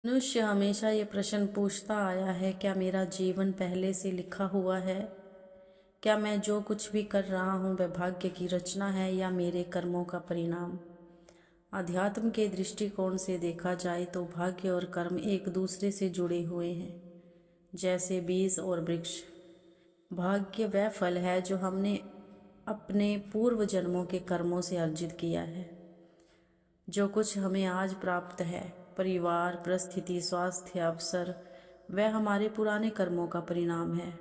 मनुष्य हमेशा ये प्रश्न पूछता आया है, क्या मेरा जीवन पहले से लिखा हुआ है? क्या मैं जो कुछ भी कर रहा हूँ वह भाग्य की रचना है या मेरे कर्मों का परिणाम? अध्यात्म के दृष्टिकोण से देखा जाए तो भाग्य और कर्म एक दूसरे से जुड़े हुए हैं, जैसे बीज और वृक्ष। भाग्य वह फल है जो हमने अपने पूर्व जन्मों के कर्मों से अर्जित किया है। जो कुछ हमें आज प्राप्त है, परिवार, परिस्थिति, स्वास्थ्य, अवसर, वह हमारे पुराने कर्मों का परिणाम है।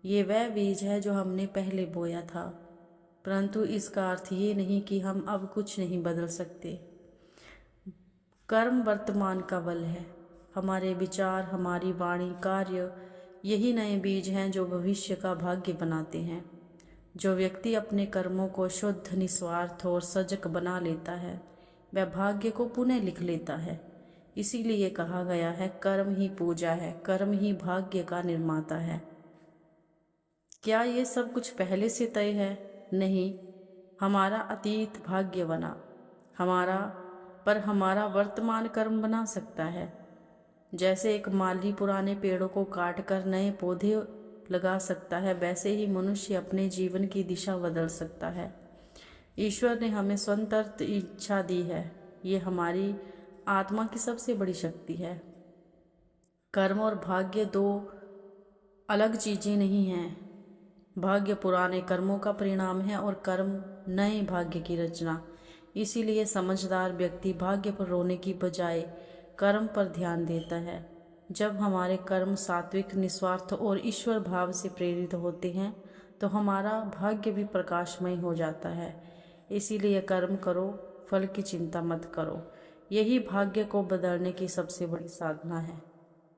ये वह बीज है जो हमने पहले बोया था, परंतु इसका अर्थ ये नहीं कि हम अब कुछ नहीं बदल सकते। कर्म वर्तमान का बल है। हमारे विचार, हमारी वाणी, कार्य, यही नए बीज हैं जो भविष्य का भाग्य बनाते हैं। जो व्यक्ति अपने कर्मों को शुद्ध, निस्वार्थ और सजग बना लेता है, वह भाग्य को पुनः लिख लेता है। इसीलिए कहा गया है, कर्म ही पूजा है, कर्म ही भाग्य का निर्माता है। क्या ये सब कुछ पहले से तय है? नहीं। हमारा अतीत भाग्य बना, हमारा वर्तमान कर्म बना सकता है। जैसे एक माली पुराने पेड़ों को काटकर नए पौधे लगा सकता है, वैसे ही मनुष्य अपने जीवन की दिशा बदल सकता है। ईश्वर ने हमें स्वतंत्र इच्छा दी है। ये हमारी आत्मा की सबसे बड़ी शक्ति है। कर्म और भाग्य दो अलग चीज़ें नहीं हैं। भाग्य पुराने कर्मों का परिणाम है और कर्म नए भाग्य की रचना। इसीलिए समझदार व्यक्ति भाग्य पर रोने की बजाय कर्म पर ध्यान देता है। जब हमारे कर्म सात्विक, निस्वार्थ और ईश्वर भाव से प्रेरित होते हैं तो हमारा भाग्य भी प्रकाशमय हो जाता है। इसीलिए कर्म करो, फल की चिंता मत करो। यही भाग्य को बदलने की सबसे बड़ी साधना है।